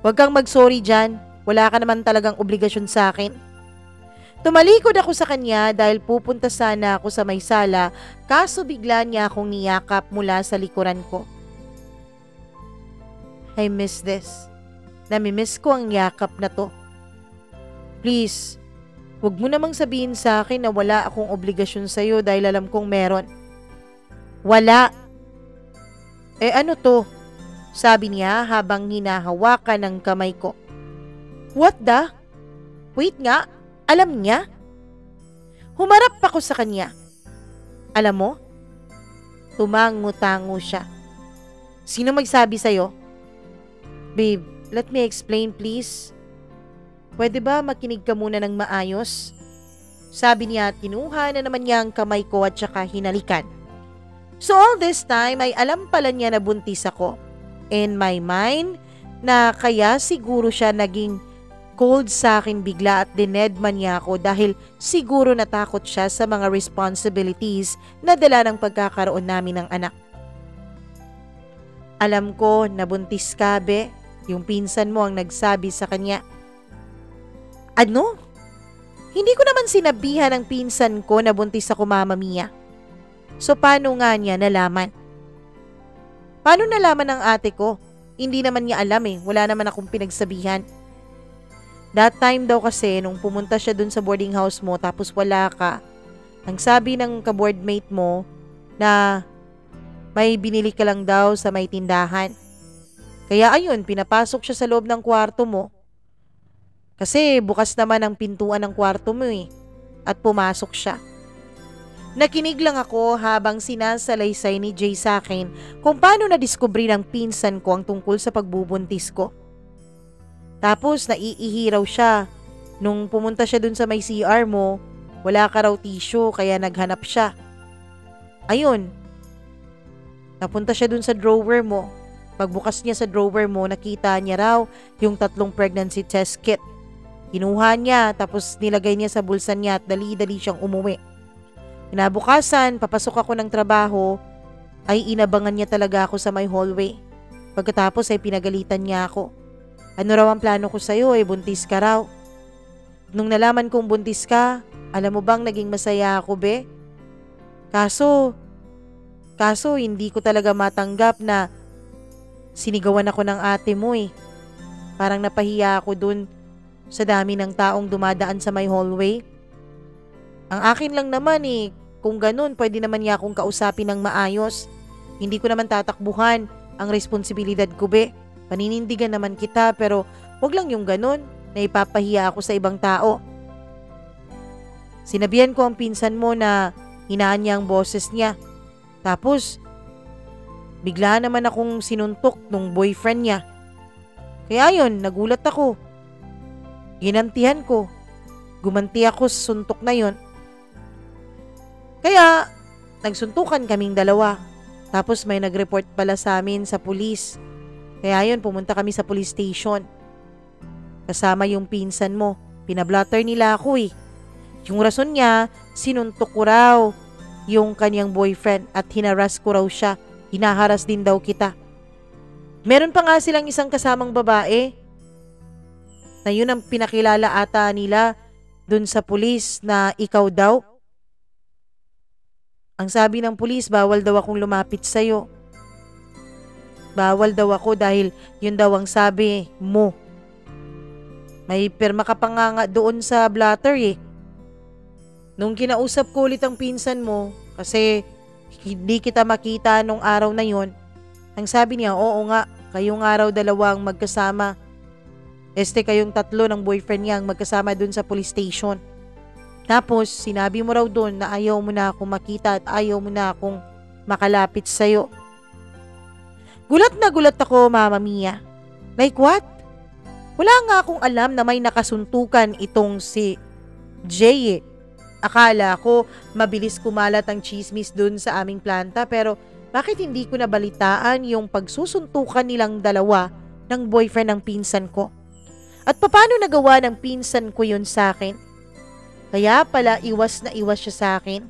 Huwag kang mag-sorry dyan. Wala ka naman talagang obligasyon sa akin. Tumalikod ako sa kanya dahil pupunta sana ako sa may sala kaso bigla niya akong niyakap mula sa likuran ko. I miss this. Namimiss ko ang yakap na to. Please, huwag mo namang sabihin sa akin na wala akong obligasyon sa'yo dahil alam kong meron. Wala. Ano to? Sabi niya habang hinahawakan ng kamay ko. What the? Wait nga, alam niya? Humarap ako sa kanya. Alam mo? Tumango-tango siya. Sino magsabi sa'yo? Babe, let me explain please. Pwede ba makinig ka muna ng maayos? Sabi niya at kinuha na naman niya ang kamay ko at saka hinalikan. So all this time ay alam pala niya na buntis ako. In my mind, na kaya siguro siya naging cold sa akin bigla at dinedman niya ako dahil siguro natakot siya sa mga responsibilities na dala ng pagkakaroon namin ng anak. Alam ko na buntis ka, be. Yung pinsan mo ang nagsabi sa kanya. Ano? Hindi ko naman sinabihan ng pinsan ko na buntis ako, Mama Mia. So paano nga niya nalaman? Paano nalaman ng ate ko? Hindi naman niya alam wala naman akong pinagsabihan. That time daw kasi nung pumunta siya dun sa boarding house mo tapos wala ka, ang sabi ng ka-boardmate mo na may binili ka lang daw sa may tindahan. Kaya ayun, pinapasok siya sa loob ng kwarto mo. Kasi bukas naman ang pintuan ng kwarto mo at pumasok siya. Nakinig lang ako habang sinasalaysay ni Jay sa akin kung paano na-discovery ng pinsan ko ang tungkol sa pagbubuntis ko. Tapos naiihiraw siya. Nung pumunta siya dun sa may CR mo, wala ka raw tissue kaya naghanap siya. Ayun, napunta siya dun sa drawer mo. Pagbukas niya sa drawer mo, nakita niya raw yung 3 pregnancy test kit. Kinuha niya tapos nilagay niya sa bulsa niya at dali-dali siyang umuwi. Kinabukasan, papasok ako ng trabaho, ay inabangan niya talaga ako sa may hallway. Pagkatapos ay pinagalitan niya ako. Ano raw ang plano ko sa'yo buntis ka raw. Nung nalaman kong buntis ka, alam mo bang naging masaya ako, be? Kaso hindi ko talaga matanggap na sinigawan ako ng ate mo Parang napahiya ako dun sa dami ng taong dumadaan sa may hallway. Ang akin lang naman kung ganun pwede naman niya akong kausapin ng maayos. Hindi ko naman tatakbuhan ang responsibilidad ko, be. Paninindigan naman kita pero wag lang yung ganun na ipapahiya ako sa ibang tao. Sinabihan ko ang pinsan mo na hinaan niya ang boses niya. Tapos bigla naman akong sinuntok nung boyfriend niya. Kaya yun, nagulat ako. Ginantihan ko. Gumanti ako sa suntok na yun. Kaya nagsuntukan kaming dalawa. Tapos may nag-report pala sa amin sa pulis. Kaya yun, pumunta kami sa police station. Kasama yung pinsan mo. Pinablatter nila ako eh. Yung rason niya, sinuntok ko raw yung kanyang boyfriend at hinaras ko raw siya. Hinaharas din daw kita. Meron pa nga silang isang kasamang babae na yun ang pinakilala ata nila dun sa pulis na ikaw daw. Ang sabi ng pulis, bawal daw akong lumapit sa'yo. Bawal daw ako dahil yun daw ang sabi mo. May pirma ka pa nga doon sa blatter eh. Nung kinausap ko ulit ang pinsan mo, kasi hindi kita makita nung araw na yon, ang sabi niya, oo nga, kayong araw dalawang magkasama. Kayong tatlo ng boyfriend niya ang magkasama dun sa police station. Tapos, sinabi mo raw doon na ayaw mo na akong makita at ayaw mo na akong makalapit sa'yo. Gulat na gulat ako, Mama Mia. Like what? Wala nga akong alam na may nakasuntukan itong si Jay eh. Akala ko mabilis kumalat ang chismis dun sa aming planta pero bakit hindi ko nabalitaan yung pagsusuntukan nilang dalawa ng boyfriend ng pinsan ko? At paano nagawa ng pinsan ko yun sa akin? Kaya pala iwas na iwas siya sa akin.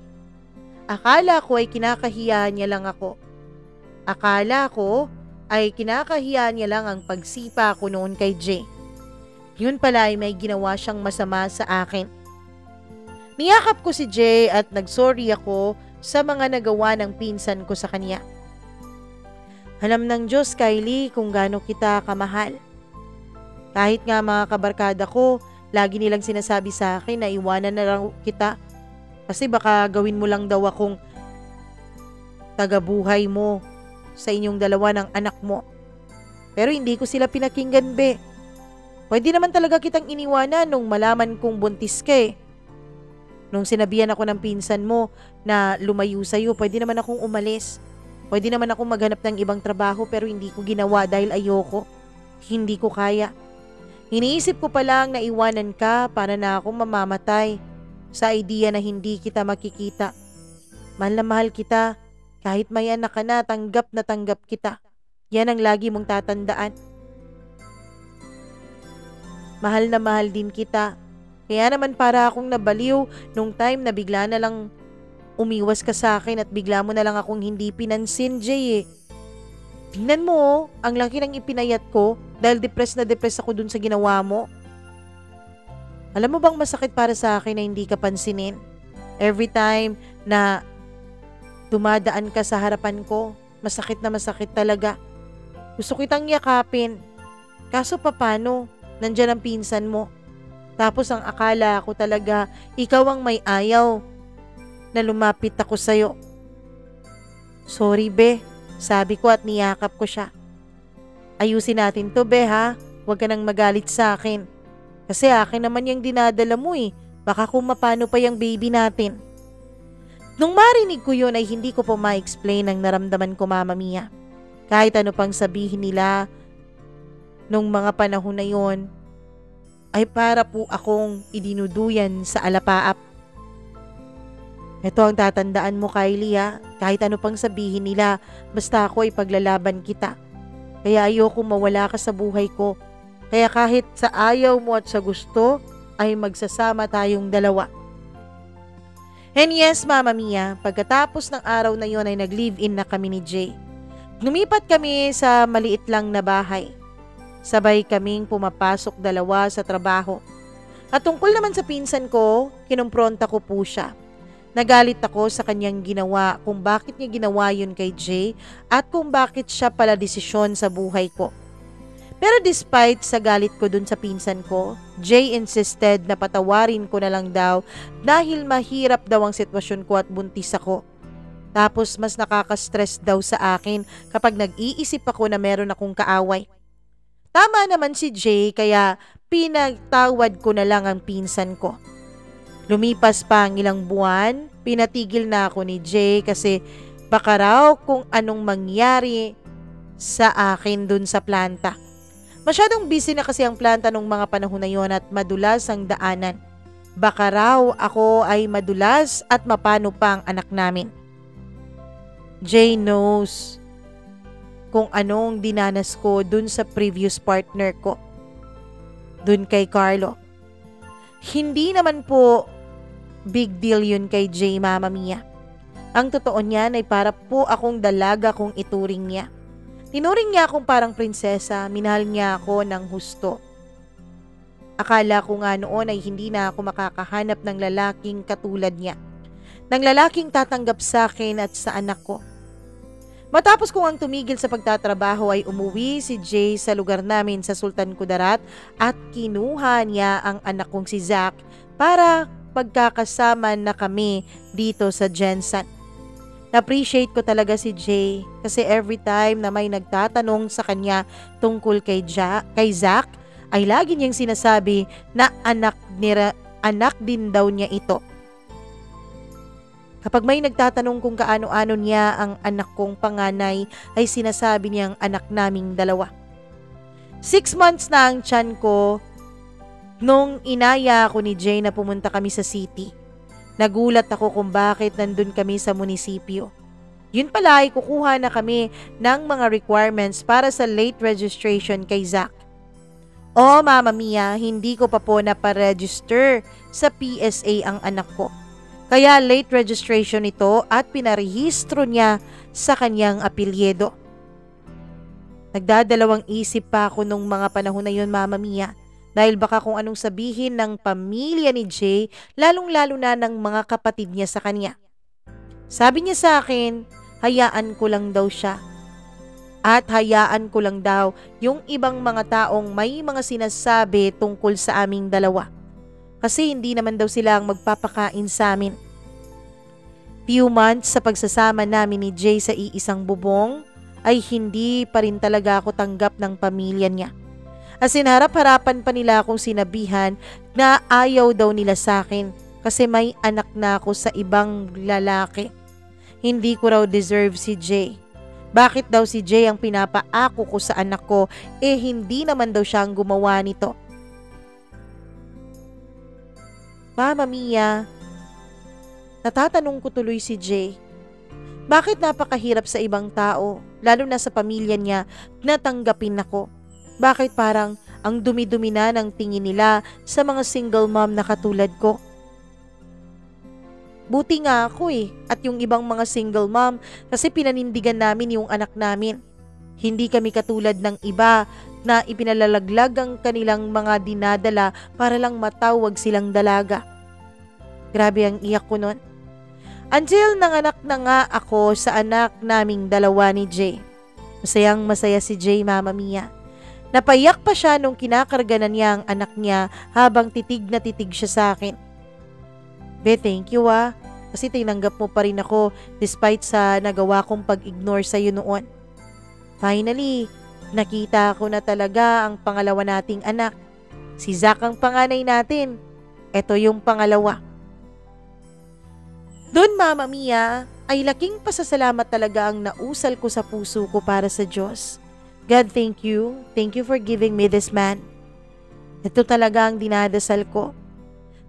Akala ko ay kinakahiya niya lang ako. Akala ko ay kinakahiya niya lang ang pagsipa ko noon kay Jay. Yun pala ay may ginawa siyang masama sa akin. Niyakap ko si Jay at nagsorry ako sa mga nagawa ng pinsan ko sa kanya. Alam ng Diyos, Kylie, kung gaano kita kamahal. Kahit nga mga kabarkada ko, lagi nilang sinasabi sa akin na iwanan na lang kita. Kasi baka gawin mo lang daw akong tagabuhay mo sa inyong dalawa ng anak mo. Pero hindi ko sila pinakinggan, be. Pwede naman talaga kitang iniwanan nung malaman kong buntis ka eh. Nung sinabihan ako ng pinsan mo na lumayo sa'yo, pwede naman akong umalis. Pwede naman akong maghanap ng ibang trabaho pero hindi ko ginawa dahil ayoko. Hindi ko kaya. Iniisip ko pa lang na iwanan ka para na akong mamamatay sa idea na hindi kita makikita. Mahal na mahal kita. Kahit may anak ka na tanggap kita. Yan ang lagi mong tatandaan. Mahal na mahal din kita. Kaya naman para akong nabaliw nung time na bigla na lang umiwas ka sa akin at bigla mo na lang akong hindi pinansin, Jay eh. Tingnan mo, ang laki ng ipinayat ko dahil depressed na depressed ako dun sa ginawa mo. Alam mo bang masakit para sa akin na hindi ka pansinin? Every time na dumadaan ka sa harapan ko, masakit na masakit talaga. Gusto kitang yakapin. Kaso papano? Nandyan ang pinsan mo. Tapos ang akala ko talaga, ikaw ang may ayaw na lumapit ako sa'yo. Sorry, be. Sabi ko at niyakap ko siya. Ayusin natin to, be, ha? Huwag ka nang magalit sa akin. Kasi akin naman yung dinadala mo eh. Baka kung mapano pa yung baby natin. Nung marinig ko yun ay hindi ko po ma-explain ang naramdaman ko, Mama Mia. Kahit ano pang sabihin nila nung mga panahon na yun, ay para po akong idinuduyan sa alapaap. Ito ang tatandaan mo, Kylie, ha? Kahit ano pang sabihin nila, basta ako ay paglalaban kita. Kaya ayoko mawala ka sa buhay ko. Kaya kahit sa ayaw mo at sa gusto, ay magsasama tayong dalawa. And yes, Mama Mia, pagkatapos ng araw na yon ay nag-live-in na kami ni Jay. Lumipat kami sa maliit lang na bahay. Sabay kaming pumapasok dalawa sa trabaho. At tungkol naman sa pinsan ko, kinumpronta ko po siya. Nagalit ako sa kanyang ginawa kung bakit niya ginawa yun kay Jay at kung bakit siya pala desisyon sa buhay ko. Pero despite sa galit ko dun sa pinsan ko, Jay insisted na patawarin ko na lang daw dahil mahirap daw ang sitwasyon ko at buntis ako. Tapos mas nakaka-stress daw sa akin kapag nag-iisip ako na meron akong kaaway. Tama naman si Jay kaya pinagtawad ko na lang ang pinsan ko. Lumipas pa ang ilang buwan, pinatigil na ako ni Jay kasi baka raw kung anong mangyari sa akin dun sa planta. Masyadong busy na kasi ang planta nung mga panahon na yon at madulas ang daanan. Baka raw ako ay madulas at mapano pa ang anak namin. Jay knows kung anong dinanas ko dun sa previous partner ko. Dun kay Carlo. Hindi naman po big deal yun kay Jay, Mama Mia. Ang totoo niyan ay para po akong dalaga kung ituring niya. Tinuring niya akong parang prinsesa, minahal niya ako ng husto. Akala ko nga noon ay hindi na ako makakahanap ng lalaking katulad niya. Ng lalaking tatanggap sa akin at sa anak ko. Matapos kong ang tumigil sa pagtatrabaho ay umuwi si Jay sa lugar namin sa Sultan Kudarat at kinuha niya ang anak kong si Zach para pagkakasama na kami dito sa Jensen. Na-appreciate ko talaga si Jay kasi every time na may nagtatanong sa kanya tungkol kay Zach ay lagi niyang sinasabi na anak din daw niya ito. Kapag may nagtatanong kung kaano-ano niya ang anak kong panganay, ay sinasabi niyang anak naming dalawa. 6 months na ang tiyan ko nung inaya ako ni Jay na pumunta kami sa city. Nagulat ako kung bakit nandun kami sa munisipyo. Yun pala ay kukuha na kami ng mga requirements para sa late registration kay Zach. Oh, Mama Mia, hindi ko pa po naparegister sa PSA ang anak ko. Kaya late registration ito at pinarehistro niya sa kanyang apelyido. Nagdadalawang isip pa ako nung mga panahon na yun, Mama Mia, dahil baka kung anong sabihin ng pamilya ni Jay, lalong-lalo na ng mga kapatid niya sa kanya. Sabi niya sa akin, hayaan ko lang daw siya. At hayaan ko lang daw yung ibang mga taong may mga sinasabi tungkol sa aming dalawa. Kasi hindi naman daw sila ang magpapakain sa amin. Few months sa pagsasama namin ni Jay sa iisang bubong ay hindi pa rin talaga ako tanggap ng pamilya niya. As in, harap-harapan pa nila akong sinabihan na ayaw daw nila sa akin kasi may anak na ako sa ibang lalaki. Hindi ko raw deserve si Jay. Bakit daw si Jay ang pinapaako ko sa anak ko hindi naman daw siya ang gumawa nito. Mama Mia, natatanong ko tuloy si Jay. Bakit napakahirap sa ibang tao, lalo na sa pamilya niya, na tanggapin ako? Bakit parang ang dumi-dumi na ng tingin nila sa mga single mom na katulad ko? Buti nga ako at yung ibang mga single mom kasi pinanindigan namin yung anak namin. Hindi kami katulad ng iba na ipinalalaglag ang kanilang mga dinadala para lang matawag silang dalaga. Grabe ang iyak ko nun. Until nanganak na nga ako sa anak naming dalawa ni Jay. Masayang masaya si Jay, Mama Mia. Napaiyak pa siya nung kinakarga na niya ang anak niya habang titig na titig siya sa akin. Be, thank you kasi tinanggap mo pa rin ako despite sa nagawa kong pag-ignore sa'yo noon. Finally, nakita ko na talaga ang pangalawa nating anak. Si Zach ang panganay natin. Ito yung pangalawa. Doon, Mama Mia, ay laking pasasalamat talaga ang nausal ko sa puso ko para sa Diyos. God, thank you. Thank you for giving me this man. Ito talaga ang dinadasal ko.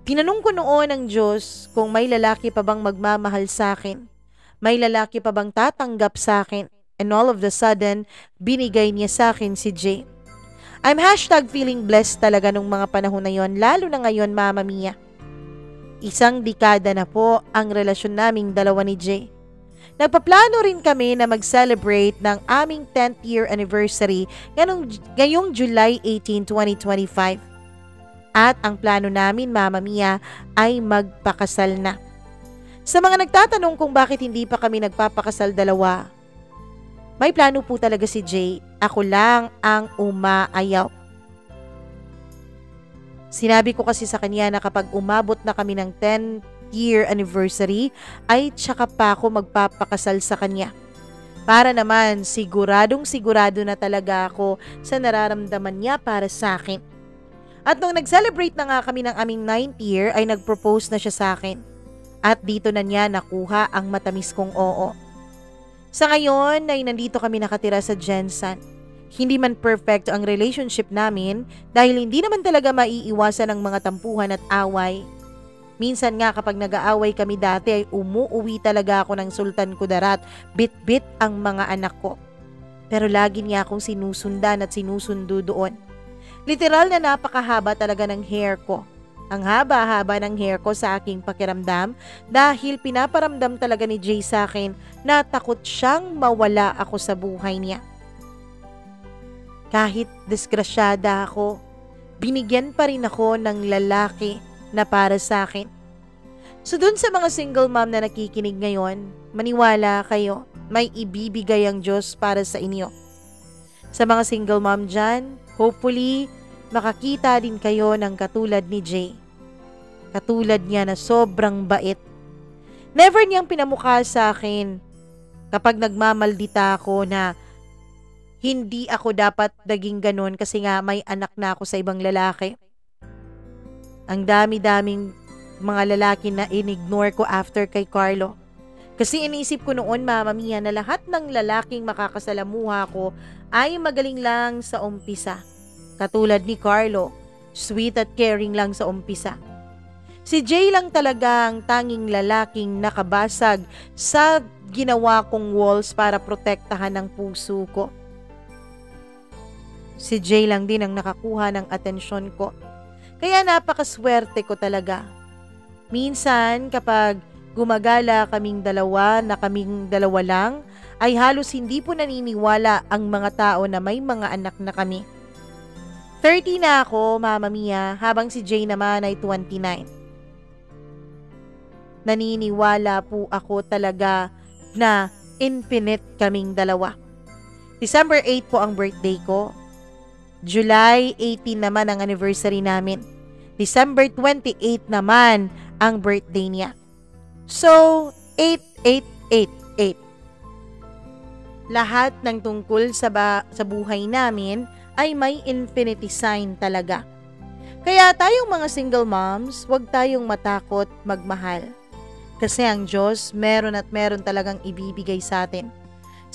Tinanong ko noon ang Diyos kung may lalaki pa bang magmamahal sa akin. May lalaki pa bang tatanggap sa akin. And all of the sudden, binigay niya sa akin si Jay. I'm #feeling blessed talaga nung mga panahon na yon, lalo na ngayon, Mama Mia. 1 dekada na po ang relasyon naming dalawa ni Jay. Nagpaplano rin kami na mag-celebrate ng aming 10th year anniversary ngayong July 18, 2025. At ang plano namin, Mama Mia, ay magpakasal na. Sa mga nagtatanong kung bakit hindi pa kami nagpapakasal dalawa, may plano po talaga si Jay. Ako lang ang umaayaw. Sinabi ko kasi sa kanya na kapag umabot na kami ng 10th year anniversary, ay tsaka pa ako magpapakasal sa kanya. Para naman siguradong sigurado na talaga ako sa nararamdaman niya para sa akin. At nung nag-celebrate na nga kami ng aming 9th year, ay nag-propose na siya sa akin. At dito na niya nakuha ang matamis kong oo. Sa ngayon ay nandito kami nakatira sa Jensen. Hindi man perfect ang relationship namin dahil hindi naman talaga maiiwasan ang mga tampuhan at away. Minsan nga kapag nag-aaway kami dati ay umuuwi talaga ako ng Sultan Kudarat. Bit-bit ang mga anak ko. Pero lagi niya akong sinusundan at sinusundo doon. Literal na napakahaba talaga ng hair ko. Ang haba-haba ng hair ko sa aking pakiramdam dahil pinaparamdam talaga ni Jay sa akin na takot siyang mawala ako sa buhay niya. Kahit disgrasyada ako, binigyan pa rin ako ng lalaki na para sa akin. So dun sa mga single mom na nakikinig ngayon, maniwala kayo, may ibibigay ang Diyos para sa inyo. Sa mga single mom dyan, hopefully, makakita din kayo ng katulad ni Jay. Katulad niya na sobrang bait. Never niyang pinamukha sa akin kapag nagmamaldita ako na hindi ako dapat naging ganun kasi nga may anak na ako sa ibang lalaki. Ang dami-daming mga lalaki na in-ignore ko after kay Carlo. Kasi iniisip ko noon, Mama Mia, na lahat ng lalaking makakasalamuha ko ay magaling lang sa umpisa. Katulad ni Carlo, sweet at caring lang sa umpisa. Si Jay lang talaga ang tanging lalaking nakabasag sa ginawa kong walls para protektahan ang puso ko. Si Jay lang din ang nakakuha ng atensyon ko. Kaya napakaswerte ko talaga. Minsan kapag gumagala kaming dalawa lang, ay halos hindi po naniniwala ang mga tao na may mga anak na kami. 30 na ako, Mama Mia, habang si Jay naman ay 29. Naniniwala po ako talaga na infinite kaming dalawa. December 8 po ang birthday ko. July 18 naman ang anniversary namin. December 28 naman ang birthday niya. So, 8888. Lahat ng tungkol sa buhay namin ay may infinity sign talaga. Kaya tayong mga single moms, huwag tayong matakot magmahal. Kasi ang Diyos meron at meron talagang ibibigay sa atin.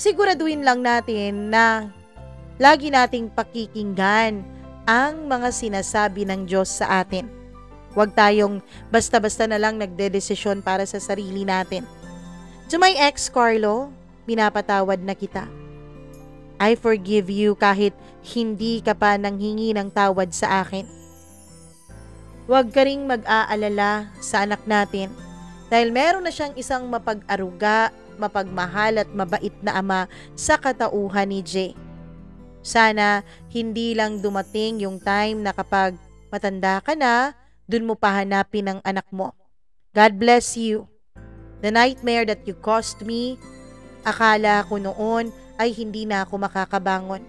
Siguraduhin lang natin na lagi nating pakikinggan ang mga sinasabi ng Diyos sa atin. Huwag tayong basta-basta na lang nagdedesisyon para sa sarili natin. To my ex, Carlo, pinapatawad na kita. I forgive you kahit hindi ka pa nanghingi ng tawad sa akin. Huwag ka ring mag-aalala sa anak natin dahil meron na siyang isang mapag-aruga, mapagmahal at mabait na ama sa katauhan ni Jay. Sana hindi lang dumating yung time na kapag matanda ka na, dun mo pahanapin ang anak mo. God bless you. The nightmare that you caused me, akala ko noon ay hindi na ako makakabangon.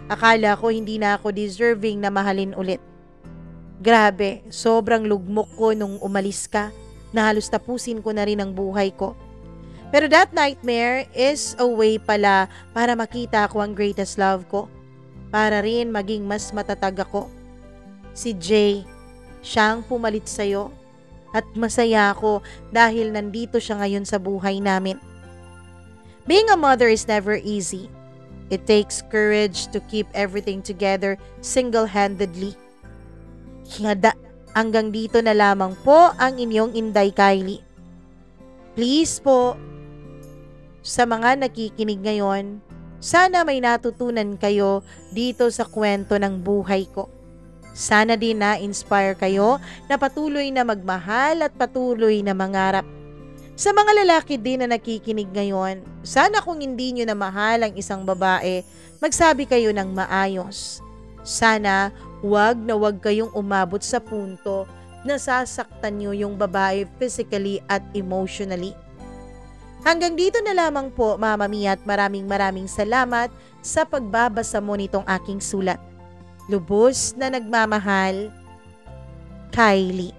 Akala ko hindi na ako deserving na mahalin ulit. Grabe, sobrang lugmok ko nung umalis ka, na halos tapusin ko na rin ang buhay ko. Pero that nightmare is a way pala para makita ko ang greatest love ko. Para rin maging mas matatag ako. Si Jay, siyang pumalit sa'yo. At masaya ako dahil nandito siya ngayon sa buhay namin. Being a mother is never easy. It takes courage to keep everything together single-handedly. Hanggang dito na lamang po ang inyong Inday Kylie. Please po, sa mga nakikinig ngayon, sana may natutunan kayo dito sa kwento ng buhay ko. Sana din na-inspire kayo na patuloy na magmahal at patuloy na mangarap. Sa mga lalaki din na nakikinig ngayon, sana kung hindi nyo na mahal ang isang babae, magsabi kayo ng maayos. Sana wag na wag kayong umabot sa punto na sasaktan nyo yung babae physically at emotionally. Hanggang dito na lamang po, Mama Mia, at maraming salamat sa pagbabasa mo nitong aking sulat. Lubos na nagmamahal, Kylie.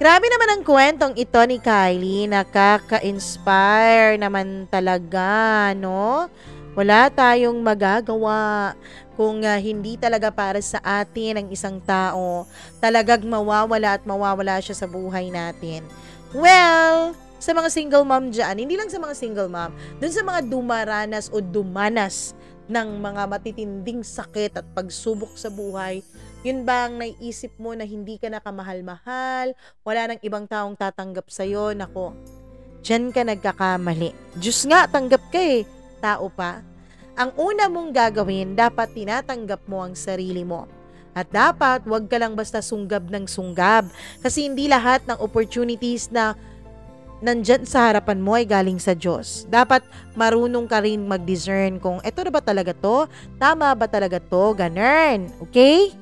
Grabe naman ang kwentong ito ni Kylie, nakaka-inspire naman talaga, no? Wala tayong magagawa kung hindi talaga para sa atin ang isang tao. Talagang mawawala at mawawala siya sa buhay natin. Well, sa mga single mom dyan, hindi lang sa mga single mom, dun sa mga dumaranas o dumanas ng mga matitinding sakit at pagsubok sa buhay, yun ba ang naiisip mo na hindi ka na kamahal-mahal, wala nang ibang taong tatanggap sa'yo, nako, diyan ka nagkakamali. Diyos nga, tanggap ka eh, tao pa. Ang una mong gagawin, dapat tinatanggap mo ang sarili mo. At dapat, wag ka lang basta sunggab ng sunggab. Kasi hindi lahat ng opportunities na nandyan sa harapan mo ay galing sa Diyos. Dapat marunong ka rin mag-discern kung eto na ba talaga to? Tama ba talaga to? Ganun. Okay?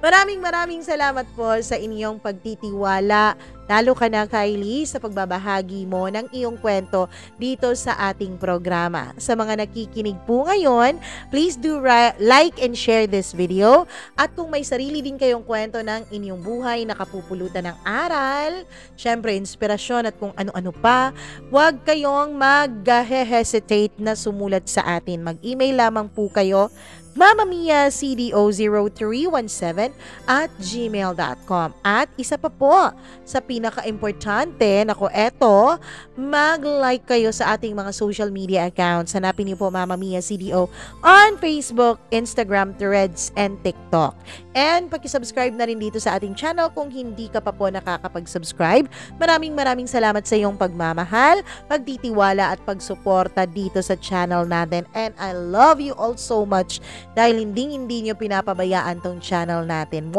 Maraming salamat po sa inyong pagtitiwala. Lalo ka na, Kylie, sa pagbabahagi mo ng iyong kwento dito sa ating programa. Sa mga nakikinig po ngayon, please do like and share this video. At kung may sarili din kayong kwento ng inyong buhay na kapupulutan ng aral, syempre inspirasyon at kung ano-ano pa, huwag kayong mag-hesitate na sumulat sa atin. Mag-email lamang po kayo mamamiacdo0317@gmail.com. At isa pa po, sa pinaka-importante, eto, mag-like kayo sa ating mga social media accounts. Hanapin niyo po Mama Mia CDO on Facebook, Instagram, Threads, and TikTok. And pakisubscribe na rin dito sa ating channel kung hindi ka pa po nakakapag-subscribe. Maraming salamat sa iyong pagmamahal, pagtitiwala at pagsuporta dito sa channel natin. And I love you all so much dahil hindi nyo pinapabayaan tong channel natin.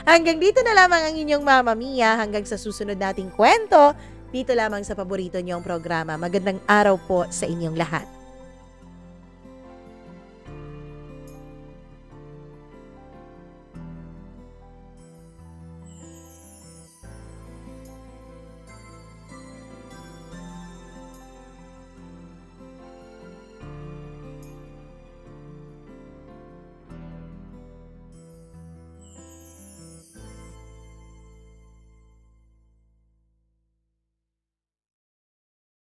Hanggang dito na lamang ang inyong Mama Mia. Hanggang sa susunod nating kwento, dito lamang sa paborito nyong programa. Magandang araw po sa inyong lahat.